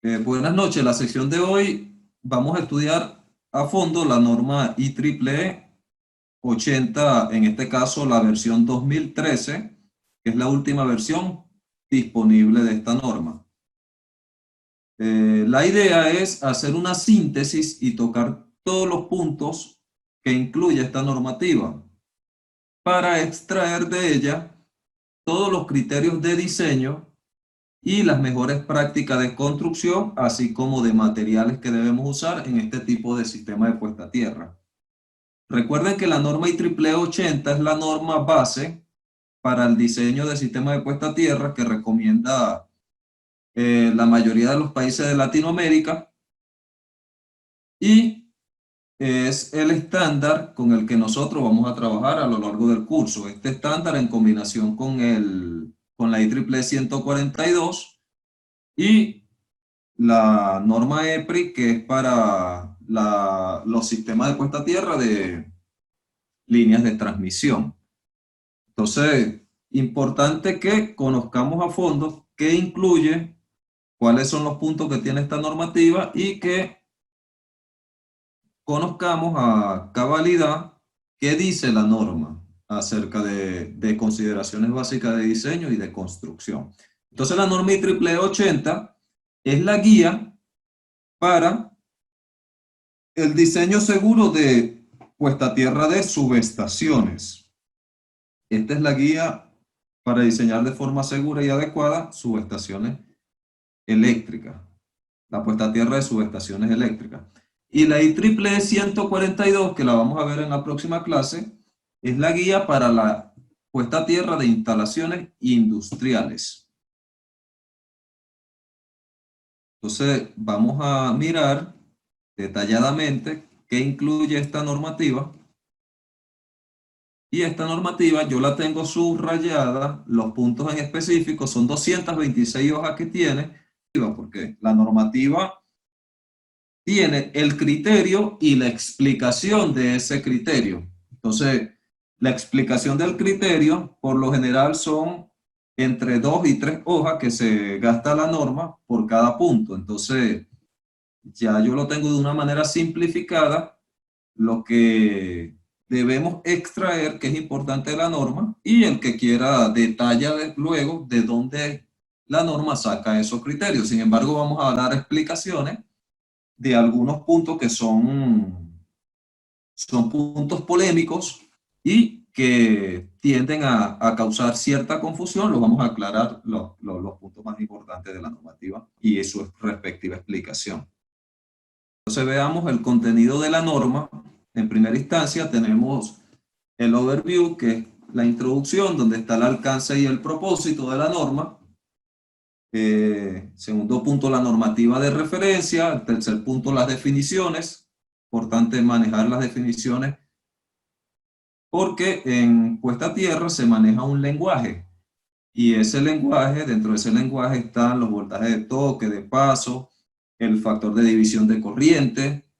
Buenas noches. La sección de hoy vamos a estudiar a fondo la norma IEEE 80, en este caso la versión 2013, que es la última versión disponible de esta norma. La idea es hacer una síntesis y tocar todos los puntos que incluye esta normativa para extraer de ella todos los criterios de diseño y las mejores prácticas de construcción, así como de materiales que debemos usar en este tipo de sistema de puesta a tierra. Recuerden que la norma IEEE 80 es la norma base para el diseño de sistemas de puesta a tierra que recomienda la mayoría de los países de Latinoamérica y es el estándar con el que nosotros vamos a trabajar a lo largo del curso. Este estándar en combinación con la IEEE 142 y la norma EPRI, que es para los sistemas de puesta a tierra de líneas de transmisión. Entonces, importante que conozcamos a fondo qué incluye, cuáles son los puntos que tiene esta normativa y que conozcamos a cabalidad qué dice la norma acerca de consideraciones básicas de diseño y de construcción. Entonces, la norma IEEE 80 es la guía para el diseño seguro de puesta a tierra de subestaciones. Esta es la guía para diseñar de forma segura y adecuada subestaciones eléctricas, la puesta a tierra de subestaciones eléctricas. Y la IEEE 142, que la vamos a ver en la próxima clase, es la guía para la puesta a tierra de instalaciones industriales. Entonces, vamos a mirar detalladamente qué incluye esta normativa. Y esta normativa yo la tengo subrayada, los puntos en específico son 226 hojas que tiene, porque la normativa tiene el criterio y la explicación de ese criterio. Entonces, la explicación del criterio por lo general son entre 2 y 3 hojas que se gasta la norma por cada punto. Entonces, ya yo lo tengo de una manera simplificada, lo que debemos extraer, que es importante de la norma, y el que quiera detalla luego de dónde la norma saca esos criterios. Sin embargo, vamos a dar explicaciones de algunos puntos que son puntos polémicos y que tienden a causar cierta confusión. Los vamos a aclarar los puntos más importantes de la normativa y su respectiva explicación. Entonces veamos el contenido de la norma. En primera instancia tenemos el overview, que es la introducción, donde está el alcance y el propósito de la norma. Segundo punto, la normativa de referencia. El tercer punto, las definiciones. Importante manejar las definiciones porque en puesta a tierra se maneja un lenguaje. Y ese lenguaje, dentro de ese lenguaje están los voltajes de toque, de paso, el factor de división de corriente,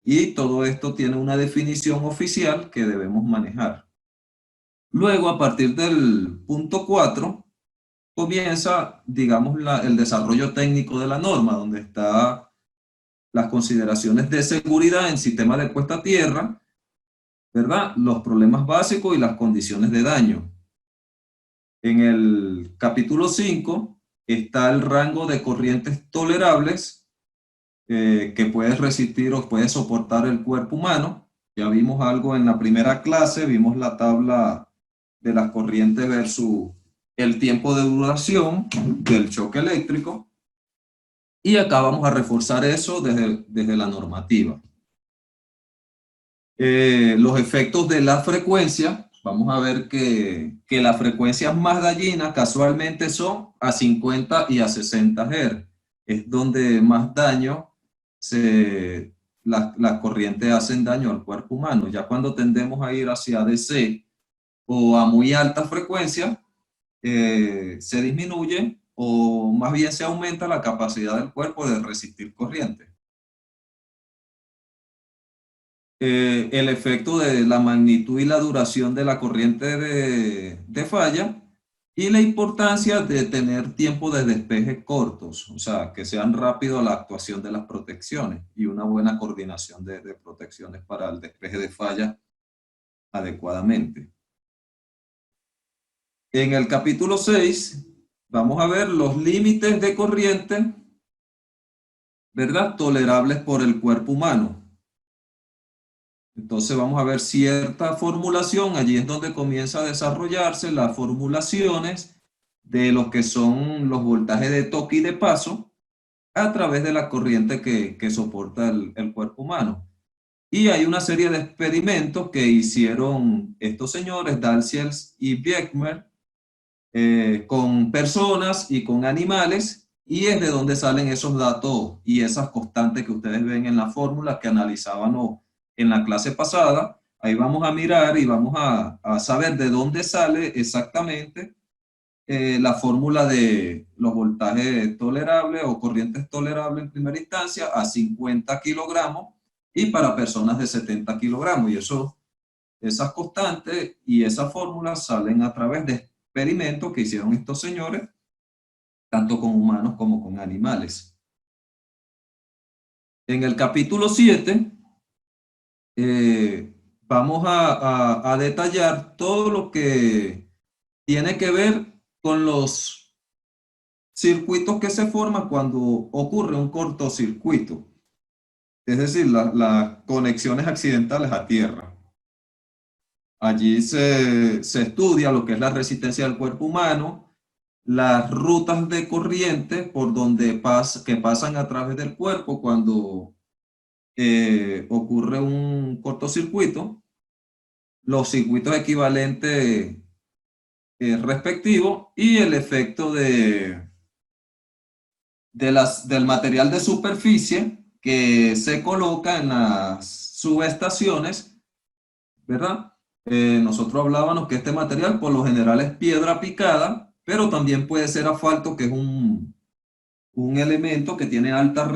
y todo esto tiene una definición oficial que debemos manejar. Luego, a partir del punto 4, comienza, digamos, el desarrollo técnico de la norma, donde están las consideraciones de seguridad en sistemas de puesta a tierra, ¿verdad? Los problemas básicos y las condiciones de daño. En el capítulo 5 está el rango de corrientes tolerables que puede resistir o puede soportar el cuerpo humano. Ya vimos algo en la primera clase, vimos la tabla de las corrientes versus el tiempo de duración del choque eléctrico. Y acá vamos a reforzar eso desde la normativa. Los efectos de la frecuencia, vamos a ver que las frecuencias más dañinas casualmente son a 50 y a 60 Hz. Es donde más daño las corrientes hacen daño al cuerpo humano. Ya cuando tendemos a ir hacia DC o a muy alta frecuencia, se disminuye o más bien se aumenta la capacidad del cuerpo de resistir corriente. El efecto de la magnitud y la duración de la corriente de falla Y la importancia de tener tiempo de despeje cortos, o sea, que sean rápido la actuación de las protecciones y una buena coordinación de protecciones para el despeje de fallas adecuadamente. En el capítulo 6 vamos a ver los límites de corriente, ¿verdad? Tolerables por el cuerpo humano. Entonces vamos a ver cierta formulación, allí es donde comienza a desarrollarse las formulaciones de lo que son los voltajes de toque y de paso a través de la corriente que soporta el cuerpo humano. Y hay una serie de experimentos que hicieron estos señores, Dalziels y Bjerkmer, con personas y con animales, y es de donde salen esos datos y esas constantes que ustedes ven en la fórmula que analizábamos en la clase pasada. Ahí vamos a mirar y vamos a saber de dónde sale exactamente la fórmula de los voltajes tolerables o corrientes tolerables en primera instancia a 50 kilogramos y para personas de 70 kilogramos. Y eso, esas constantes y esas fórmulas salen a través de experimentos que hicieron estos señores, tanto con humanos como con animales. En el capítulo 7 vamos a detallar todo lo que tiene que ver con los circuitos que se forman cuando ocurre un cortocircuito, es decir, las conexiones accidentales a tierra. Allí se estudia lo que es la resistencia del cuerpo humano, las rutas de corriente por donde que pasan a través del cuerpo cuando ocurre un cortocircuito, los circuitos equivalentes respectivos y el efecto del material de superficie que se coloca en las subestaciones, ¿verdad? Nosotros hablábamos que este material por lo general es piedra picada, pero también puede ser asfalto, que es un elemento que tiene alta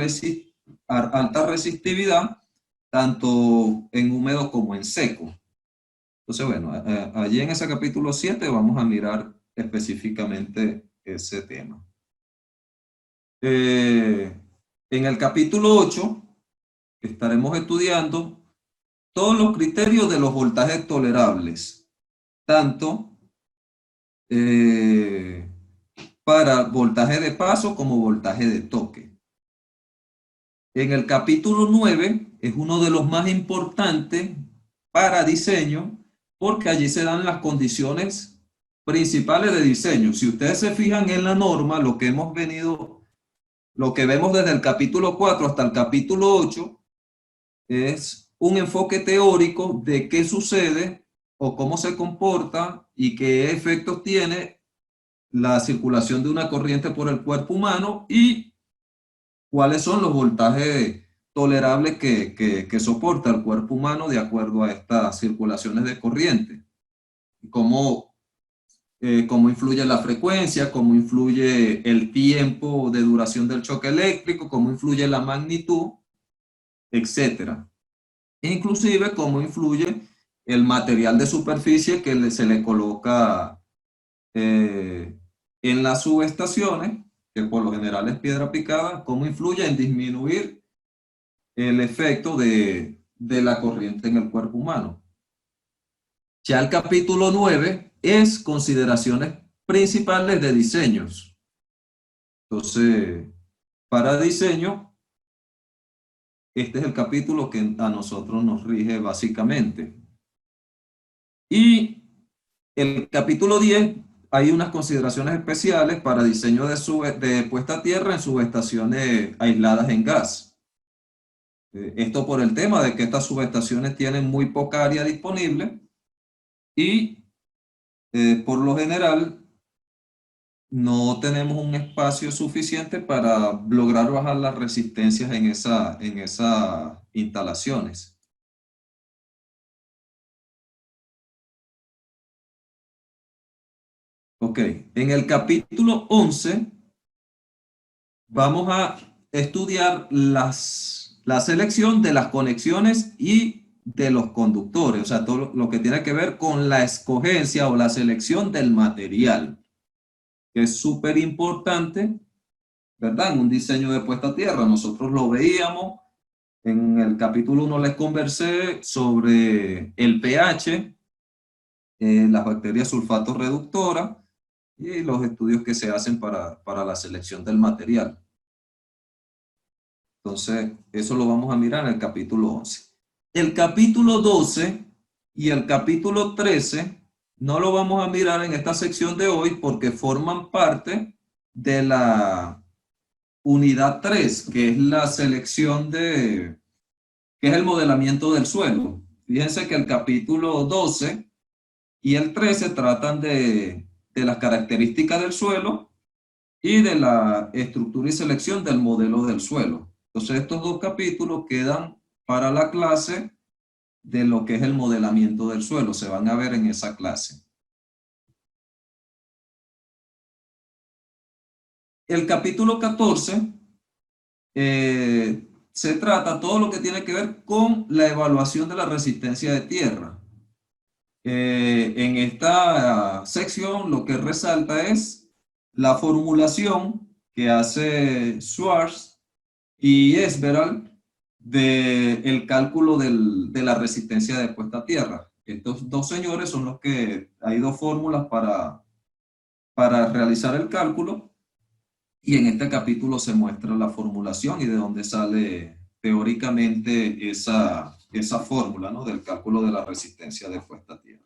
resistividad, tanto en húmedo como en seco. Entonces, bueno, allí en ese capítulo 7 vamos a mirar específicamente ese tema. En el capítulo 8 estaremos estudiando todos los criterios de los voltajes tolerables, tanto para voltaje de paso como voltaje de toque. En el capítulo 9 es uno de los más importantes para diseño, porque allí se dan las condiciones principales de diseño. Si ustedes se fijan en la norma, lo que vemos desde el capítulo 4 hasta el capítulo 8 es un enfoque teórico de qué sucede o cómo se comporta y qué efectos tiene la circulación de una corriente por el cuerpo humano y cuáles son los voltajes tolerables que soporta el cuerpo humano de acuerdo a estas circulaciones de corriente. Cómo influye la frecuencia, cómo influye el tiempo de duración del choque eléctrico, cómo influye la magnitud, etcétera. Inclusive cómo influye el material de superficie que se le coloca en las subestaciones, que por lo general es piedra picada, cómo influye en disminuir el efecto de la corriente en el cuerpo humano. Ya el capítulo 9 es consideraciones principales de diseños. Entonces, para diseño, este es el capítulo que a nosotros nos rige básicamente. Y el capítulo 10 hay unas consideraciones especiales para diseño de puesta a tierra en subestaciones aisladas en gas. Esto por el tema de que estas subestaciones tienen muy poca área disponible y por lo general no tenemos un espacio suficiente para lograr bajar las resistencias en esas instalaciones. Ok, en el capítulo 11 vamos a estudiar la selección de las conexiones y de los conductores, o sea, todo lo que tiene que ver con la escogencia o la selección del material. que es súper importante, ¿verdad? En un diseño de puesta a tierra. Nosotros lo veíamos, en el capítulo 1 les conversé sobre el pH, las bacterias sulfato reductoras y los estudios que se hacen para la selección del material. Entonces, eso lo vamos a mirar en el capítulo 11. El capítulo 12 y el capítulo 13 no lo vamos a mirar en esta sección de hoy porque forman parte de la unidad 3, que es la selección que es el modelamiento del suelo. Fíjense que el capítulo 12 y el 13 tratan de las características del suelo y de la estructura y selección del modelo del suelo. Entonces estos dos capítulos quedan para la clase de lo que es el modelamiento del suelo. Se van a ver en esa clase. El capítulo 14 se trata todo lo que tiene que ver con la evaluación de la resistencia de tierra. En esta sección lo que resalta es la formulación que hace Schwartz y Esberald del cálculo de la resistencia de puesta a tierra. Estos dos señores son los que hay dos fórmulas para realizar el cálculo, y en este capítulo se muestra la formulación y de dónde sale teóricamente esa fórmula, ¿no?, del cálculo de la resistencia de puesta a tierra.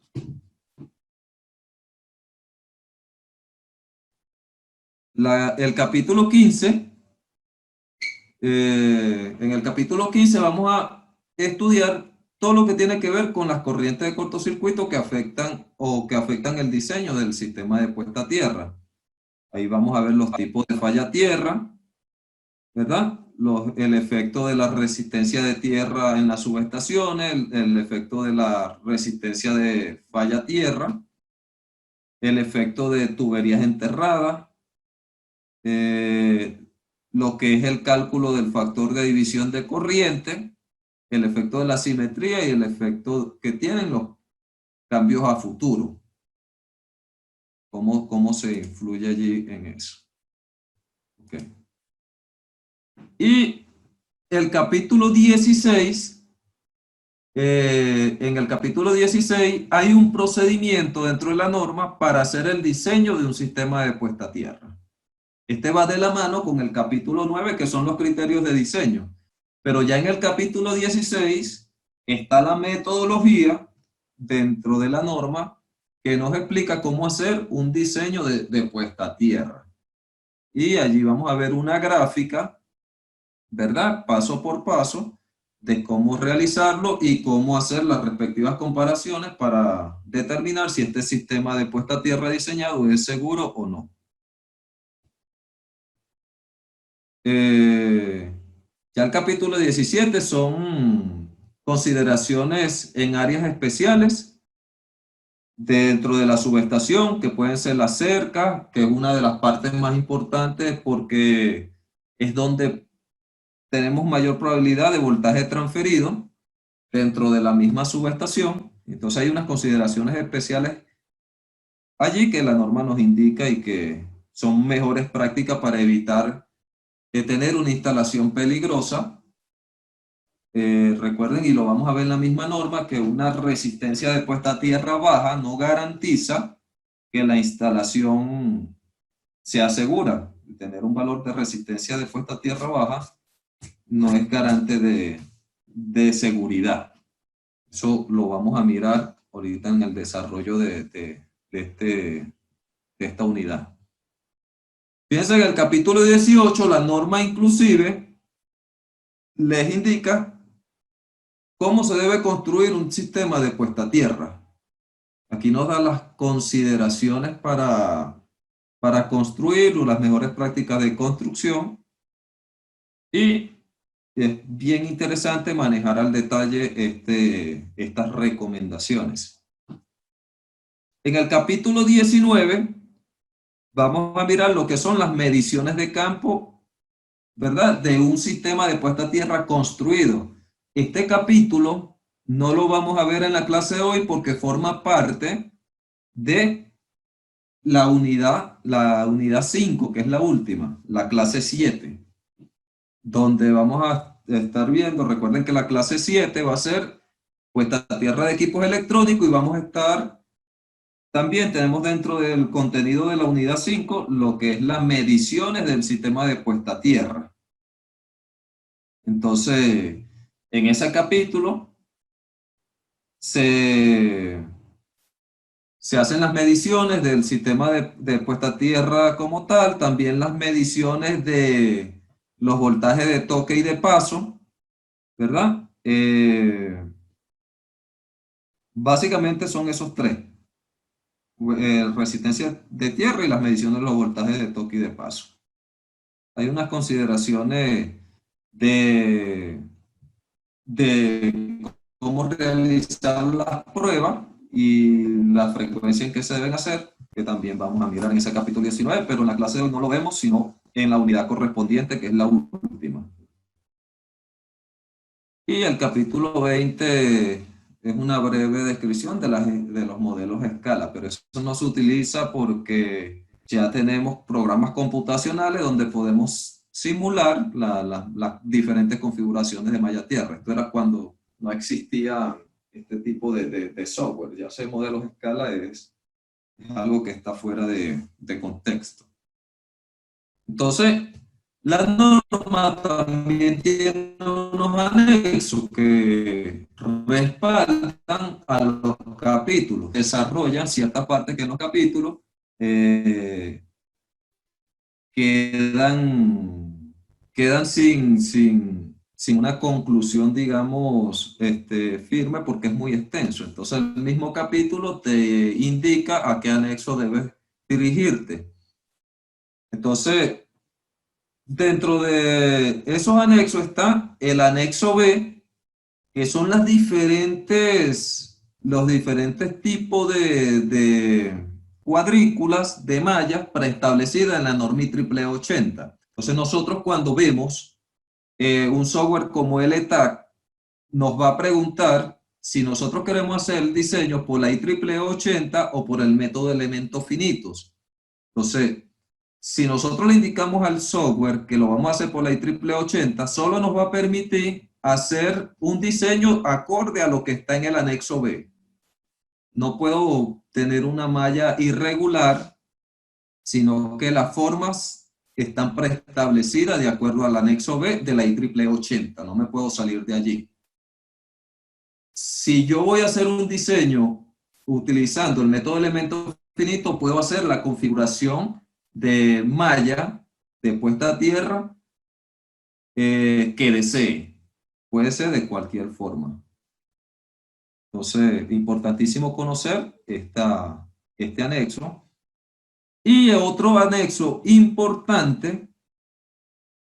El capítulo 15, en el capítulo 15 vamos a estudiar todo lo que tiene que ver con las corrientes de cortocircuito que afectan el diseño del sistema de puesta a tierra. Ahí vamos a ver los tipos de falla a tierra, ¿verdad? El efecto de la resistencia de tierra en las subestaciones, el efecto de la resistencia de falla a tierra, el efecto de tuberías enterradas, lo que es el cálculo del factor de división de corriente, el efecto de la simetría y el efecto que tienen los cambios a futuro. ¿Cómo se influye allí en eso? Okay. Y el capítulo 16, en el capítulo 16 hay un procedimiento dentro de la norma para hacer el diseño de un sistema de puesta a tierra. Este va de la mano con el capítulo 9, que son los criterios de diseño. Pero ya en el capítulo 16 está la metodología dentro de la norma que nos explica cómo hacer un diseño de puesta a tierra. Y allí vamos a ver una gráfica, ¿verdad?, paso por paso, de cómo realizarlo y cómo hacer las respectivas comparaciones para determinar si este sistema de puesta a tierra diseñado es seguro o no. Ya el capítulo 17 son consideraciones en áreas especiales dentro de la subestación, que pueden ser la cerca, que es una de las partes más importantes porque es donde tenemos mayor probabilidad de voltaje transferido dentro de la misma subestación. Entonces hay unas consideraciones especiales allí que la norma nos indica y que son mejores prácticas para evitar tener una instalación peligrosa. Recuerden, y lo vamos a ver en la misma norma, que una resistencia de puesta a tierra baja no garantiza que la instalación sea segura. Tener un valor de resistencia de puesta a tierra baja no es garante de seguridad. Eso lo vamos a mirar ahorita en el desarrollo de esta unidad. Fíjense que en el capítulo 18 la norma inclusive les indica cómo se debe construir un sistema de puesta a tierra. Aquí nos da las consideraciones para construir las mejores prácticas de construcción, y es bien interesante manejar al detalle estas recomendaciones. En el capítulo 19 vamos a mirar lo que son las mediciones de campo, ¿verdad?, de un sistema de puesta a tierra construido. Este capítulo no lo vamos a ver en la clase de hoy porque forma parte de la unidad 5, que es la última, la clase 7, donde vamos a estar viendo, recuerden que la clase 7 va a ser puesta a tierra de equipos electrónicos y vamos a estar, también tenemos dentro del contenido de la unidad 5 lo que es las mediciones del sistema de puesta a tierra. Entonces, en ese capítulo se, se hacen las mediciones del sistema de puesta a tierra como tal, también las mediciones de los voltajes de toque y de paso, ¿verdad? Básicamente son esos tres: resistencia de tierra y las mediciones de los voltajes de toque y de paso. Hay unas consideraciones de, de cómo realizar las pruebas y la frecuencia en que se deben hacer, que también vamos a mirar en ese capítulo 19, pero en la clase de hoy no lo vemos, sino en la unidad correspondiente, que es la última. Y el capítulo 20 es una breve descripción de los modelos a escala, pero eso no se utiliza porque ya tenemos programas computacionales donde podemos simular las diferentes configuraciones de malla tierra. Esto era cuando no existía este tipo de software. Ya ese modelos a escala es algo que está fuera de contexto. Entonces, la norma también tiene unos anexos que respaldan a los capítulos, desarrollan ciertas partes que en los capítulos eh, quedan sin una conclusión, digamos, firme, porque es muy extenso. Entonces, el mismo capítulo te indica a qué anexo debes dirigirte. Entonces, dentro de esos anexos está el anexo B, que son los diferentes tipos de cuadrículas de mallas preestablecidas en la norma IEEE 80. Entonces nosotros, cuando vemos un software como LTAC, nos va a preguntar si nosotros queremos hacer el diseño por la IEEE 80 o por el método de elementos finitos. Entonces, si nosotros le indicamos al software que lo vamos a hacer por la IEEE 80, solo nos va a permitir hacer un diseño acorde a lo que está en el anexo B. No puedo tener una malla irregular, sino que las formas están preestablecidas de acuerdo al anexo B de la IEEE 80. No me puedo salir de allí. Si yo voy a hacer un diseño utilizando el método de elementos finitos, puedo hacer la configuración de malla de puesta a tierra que desee. Puede ser de cualquier forma. Entonces, importantísimo conocer este anexo. Y otro anexo importante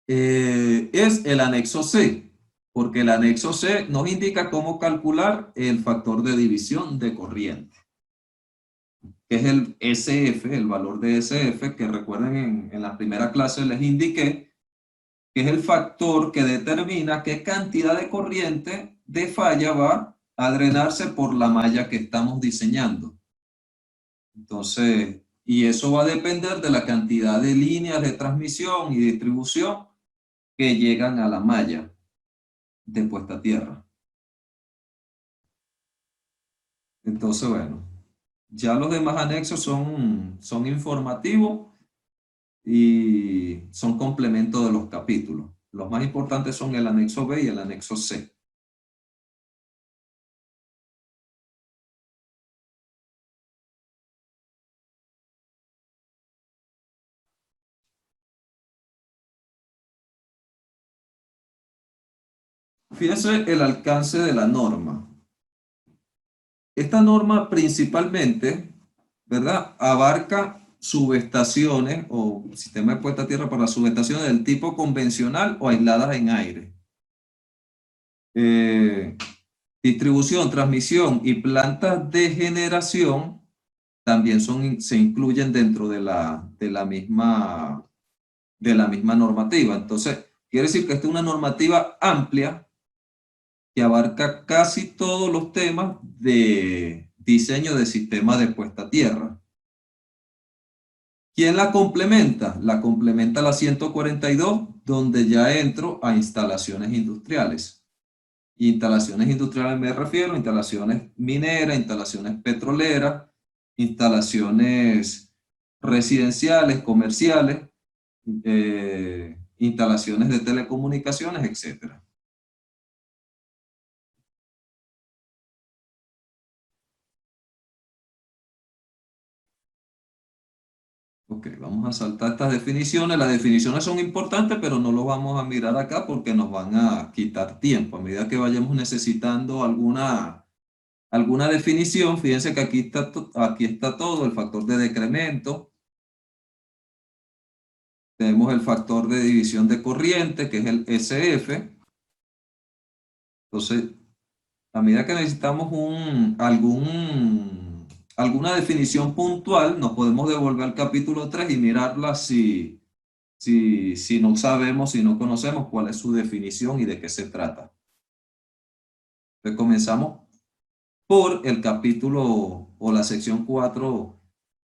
es el anexo C, porque el anexo C nos indica cómo calcular el factor de división de corriente, que es el SF, el valor de SF, que recuerden en la primera clase les indiqué, que es el factor que determina qué cantidad de corriente de falla va a drenarse por la malla que estamos diseñando. Entonces, y eso va a depender de la cantidad de líneas de transmisión y distribución que llegan a la malla de puesta a tierra. Entonces, bueno, ya los demás anexos son informativos y son complementos de los capítulos. Los más importantes son el anexo B y el anexo C. Fíjense el alcance de la norma. Esta norma principalmente, ¿verdad?, abarca subestaciones o sistema de puesta a tierra para subestaciones del tipo convencional o aisladas en aire. Distribución, transmisión y plantas de generación también se incluyen dentro de la misma normativa. Entonces, quiere decir que esta es una normativa amplia que abarca casi todos los temas de diseño de sistemas de puesta a tierra. ¿Quién la complementa? La complementa la 142, donde ya entro a instalaciones industriales. Instalaciones industriales me refiero a instalaciones mineras, instalaciones petroleras, instalaciones residenciales, comerciales, instalaciones de telecomunicaciones, etcétera. Ok, vamos a saltar estas definiciones. Las definiciones son importantes, pero no lo vamos a mirar acá porque nos van a quitar tiempo. A medida que vayamos necesitando alguna definición, fíjense que aquí está todo, el factor de decremento. Tenemos el factor de división de corriente, que es el SF. Entonces, a medida que necesitamos alguna definición puntual, nos podemos devolver al capítulo 3 y mirarla si no sabemos, si no conocemos cuál es su definición y de qué se trata. Entonces comenzamos por el capítulo o la sección 4,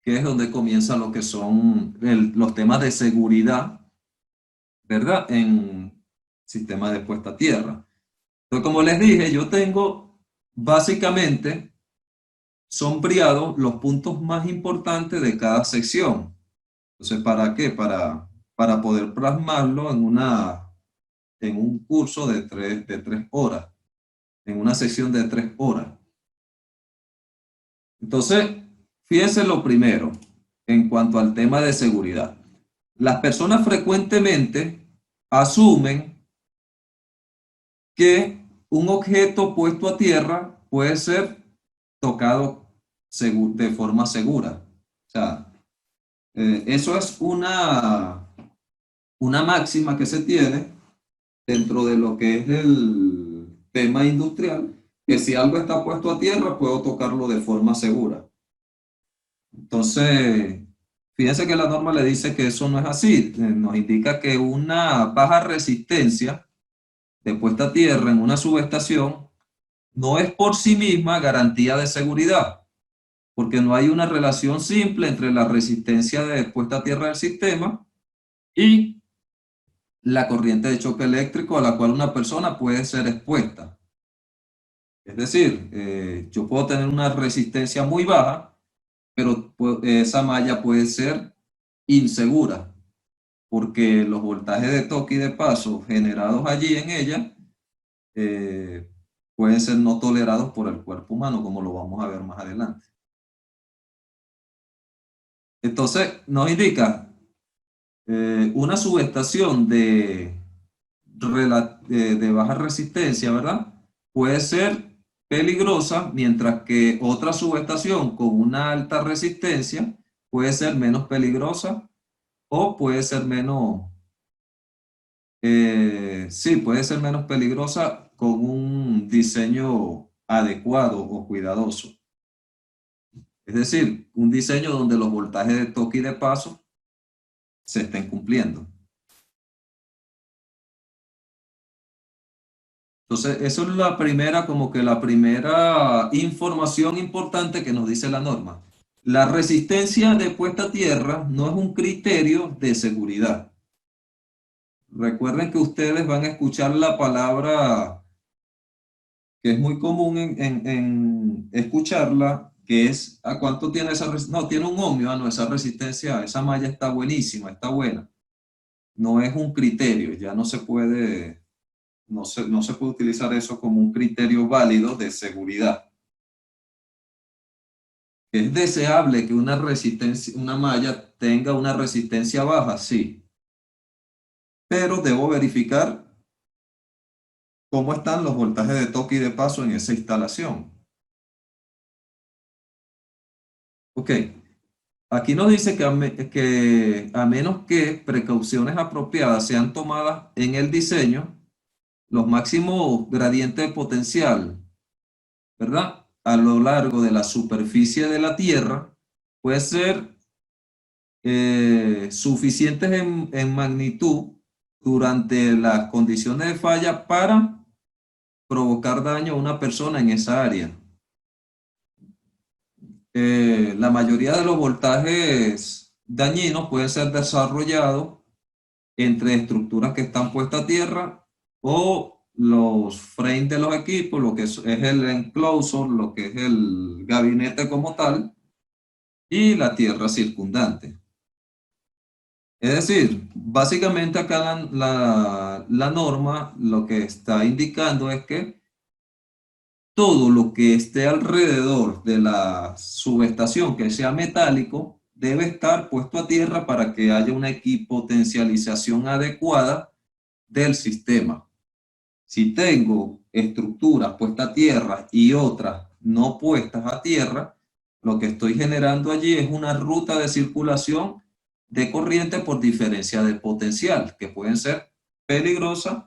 que es donde comienza lo que son los temas de seguridad, ¿verdad? En sistemas de puesta a tierra. Entonces, como les dije, yo tengo básicamente sombreado los puntos más importantes de cada sección. Entonces, ¿para qué? Para poder plasmarlo en un curso de tres horas, en una sección de 3 horas. Entonces, fíjense lo primero, en cuanto al tema de seguridad. Las personas frecuentemente asumen que un objeto puesto a tierra puede ser tocado de forma segura. O sea, eso es una máxima que se tiene dentro de lo que es el tema industrial, que si algo está puesto a tierra, puedo tocarlo de forma segura. Entonces, fíjense que la norma le dice que eso no es así. Nos indica que una baja resistencia de puesta a tierra en una subestación no es por sí misma garantía de seguridad, porque no hay una relación simple entre la resistencia de puesta a tierra del sistema y la corriente de choque eléctrico a la cual una persona puede ser expuesta. Es decir, yo puedo tener una resistencia muy baja, pero esa malla puede ser insegura, porque los voltajes de toque y de paso generados allí en ella eh, pueden ser no tolerados por el cuerpo humano, como lo vamos a ver más adelante. Entonces, nos indica una subestación de baja resistencia, ¿verdad? Puede ser peligrosa, mientras que otra subestación con una alta resistencia puede ser menos peligrosa o puede ser sí, puede ser menos peligrosa con un diseño adecuado o cuidadoso. Es decir, un diseño donde los voltajes de toque y de paso se estén cumpliendo. Entonces, eso es como que la primera información importante que nos dice la norma. La resistencia de puesta a tierra no es un criterio de seguridad. Recuerden que ustedes van a escuchar la palabra que es muy común en escucharla, que es ¿a cuánto tiene esa resistencia? No, tiene un ohmio, no, esa resistencia, esa malla está buenísima, está buena. No es un criterio, ya no se puede utilizar eso como un criterio válido de seguridad. ¿Es deseable que una malla tenga una resistencia baja? Sí, pero debo verificar cómo están los voltajes de toque y de paso en esa instalación. Ok, aquí nos dice que a menos que precauciones apropiadas sean tomadas en el diseño, los máximos gradientes de potencial, ¿verdad? A lo largo de la superficie de la Tierra puede ser suficientes en magnitud durante las condiciones de falla para provocar daño a una persona en esa área. La mayoría de los voltajes dañinos pueden ser desarrollados entre estructuras que están puestas a tierra o los frames de los equipos, lo que es el enclosure, lo que es el gabinete como tal, y la tierra circundante. Es decir, básicamente acá la norma lo que está indicando es que todo lo que esté alrededor de la subestación que sea metálico debe estar puesto a tierra para que haya una equipotencialización adecuada del sistema. Si tengo estructuras puestas a tierra y otras no puestas a tierra, lo que estoy generando allí es una ruta de circulación de corriente por diferencia de potencial, que pueden ser peligrosas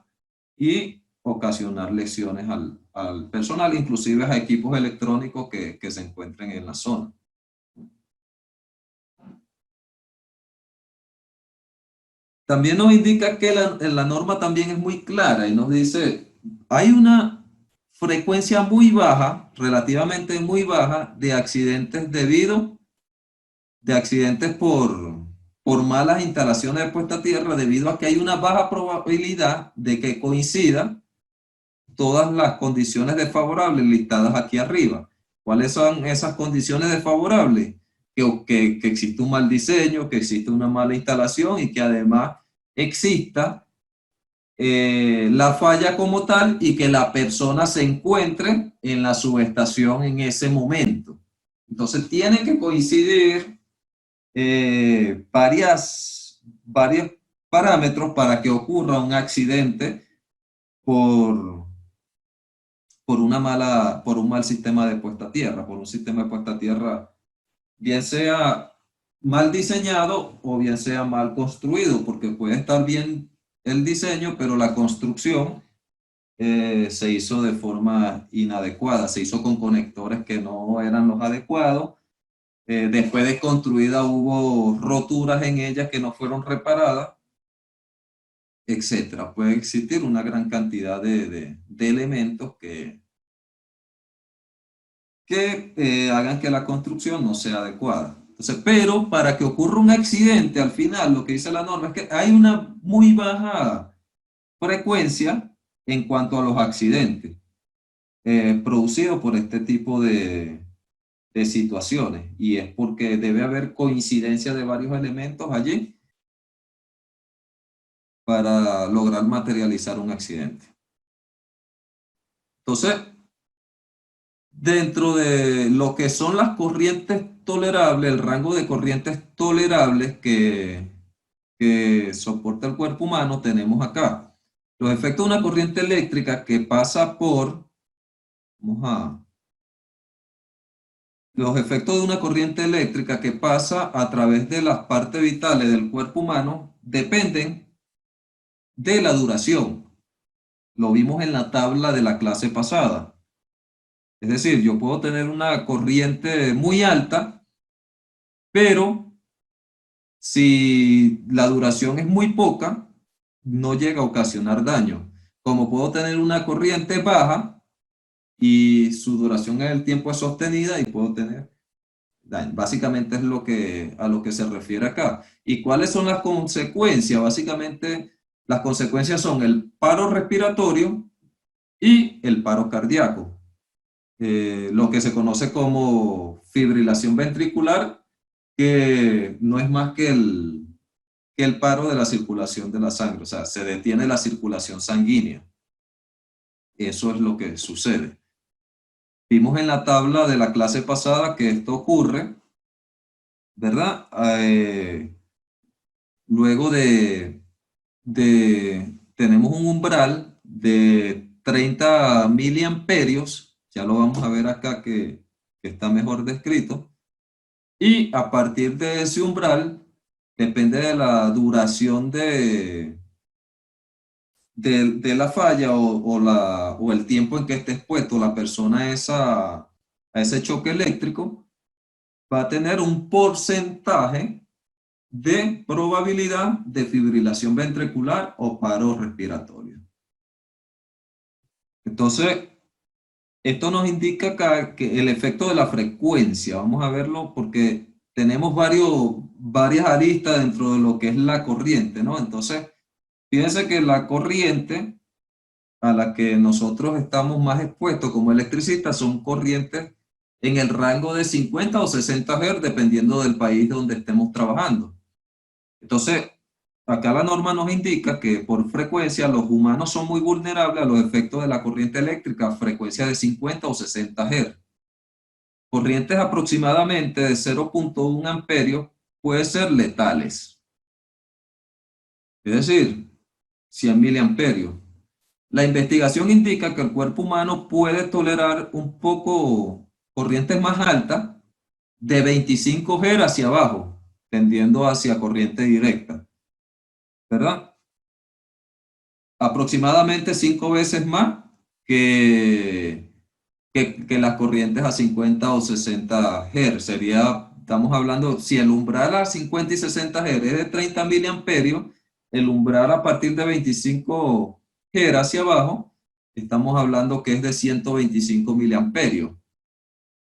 y ocasionar lesiones al personal, inclusive a equipos electrónicos que se encuentren en la zona. También nos indica que la norma también es muy clara y nos dice, hay una frecuencia muy baja, relativamente muy baja, de accidentes de accidentes por malas instalaciones de puesta a tierra, debido a que hay una baja probabilidad de que coincidan todas las condiciones desfavorables listadas aquí arriba. ¿Cuáles son esas condiciones desfavorables? Que existe un mal diseño, que existe una mala instalación y que además exista la falla como tal y que la persona se encuentre en la subestación en ese momento. Entonces tienen que coincidir varios parámetros para que ocurra un accidente por, por un mal sistema de puesta a tierra, por un sistema de puesta a tierra, bien sea mal diseñado o bien sea mal construido, porque puede estar bien el diseño, pero la construcción se hizo de forma inadecuada, se hizo con conectores que no eran los adecuados. Después de construida hubo roturas en ellas que no fueron reparadas, etcétera. Puede existir una gran cantidad de elementos que hagan que la construcción no sea adecuada. Entonces, pero para que ocurra un accidente, al final lo que dice la norma es que hay una muy baja frecuencia en cuanto a los accidentes producidos por este tipo de situaciones. Y es porque debe haber coincidencia de varios elementos allí para lograr materializar un accidente. Entonces, dentro de lo que son las corrientes tolerables, el rango de corrientes tolerables que soporta el cuerpo humano, tenemos acá los efectos de una corriente eléctrica que pasa por, vamos a, los efectos de una corriente eléctrica que pasa a través de las partes vitales del cuerpo humano dependen de la duración. Lo vimos en la tabla de la clase pasada. Es decir, yo puedo tener una corriente muy alta, pero si la duración es muy poca, no llega a ocasionar daño. Como puedo tener una corriente baja y su duración en el tiempo es sostenida y puedo tener daño. Básicamente es a lo que se refiere acá. ¿Y cuáles son las consecuencias? Básicamente las consecuencias son el paro respiratorio y el paro cardíaco. Lo que se conoce como fibrilación ventricular, que no es más que el paro de la circulación de la sangre, o sea, se detiene la circulación sanguínea. Eso es lo que sucede. Vimos en la tabla de la clase pasada que esto ocurre, ¿verdad? Luego tenemos un umbral de 30 miliamperios, ya lo vamos a ver acá que está mejor descrito, y a partir de ese umbral, depende de la duración de la falla o el tiempo en que esté expuesto la persona a ese choque eléctrico, va a tener un porcentaje de probabilidad de fibrilación ventricular o paro respiratorio. Entonces, esto nos indica acá que el efecto de la frecuencia, vamos a verlo porque tenemos varias aristas dentro de lo que es la corriente, ¿no? Entonces, fíjense que la corriente a la que nosotros estamos más expuestos como electricistas son corrientes en el rango de 50 o 60 Hz, dependiendo del país donde estemos trabajando. Entonces, acá la norma nos indica que por frecuencia los humanos son muy vulnerables a los efectos de la corriente eléctrica a frecuencia de 50 o 60 Hz. Corrientes aproximadamente de 0,1 amperios pueden ser letales, es decir, 100 miliamperios. La investigación indica que el cuerpo humano puede tolerar un poco corrientes más altas de 25 Hz hacia abajo, tendiendo hacia corriente directa, ¿verdad? Aproximadamente 5 veces más que, que las corrientes a 50 o 60 Hz. Estamos hablando, si el umbral a 50 y 60 Hz es de 30 miliamperios, el umbral a partir de 25 Hz hacia abajo, estamos hablando que es de 125 miliamperios,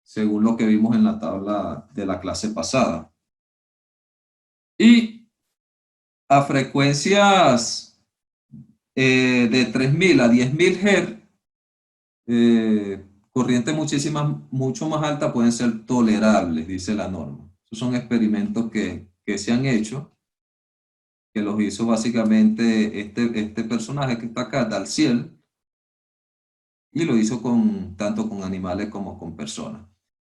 según lo que vimos en la tabla de la clase pasada. Y a frecuencias de 3000 a 10.000 Hz, corrientes mucho más altas pueden ser tolerables, dice la norma. Esos son experimentos que se han hecho, que los hizo básicamente este personaje que está acá, Dalziel, y lo hizo tanto con animales como con personas.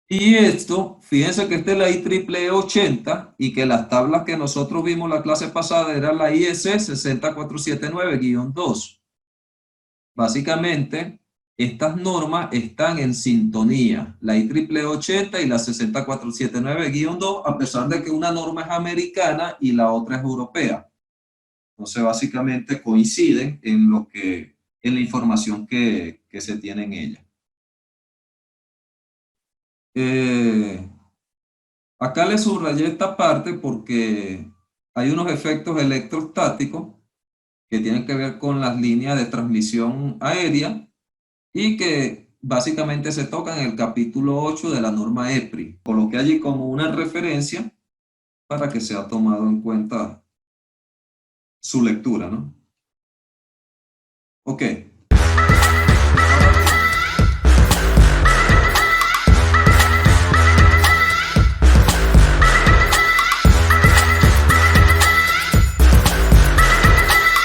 Y esto, fíjense que esta es la IEEE 80 y que las tablas que nosotros vimos la clase pasada era la IEC 60479-2. Básicamente, estas normas están en sintonía, la IEEE 80 y la 60479-2, a pesar de que una norma es americana y la otra es europea. Entonces, básicamente coinciden en la información que se tiene en ella. Acá le subrayé esta parte porque hay unos efectos electrostáticos que tienen que ver con las líneas de transmisión aérea y que básicamente se tocan en el capítulo 8 de la norma EPRI. Coloqué allí como una referencia para que sea tomado en cuenta su lectura, ¿no? Ok.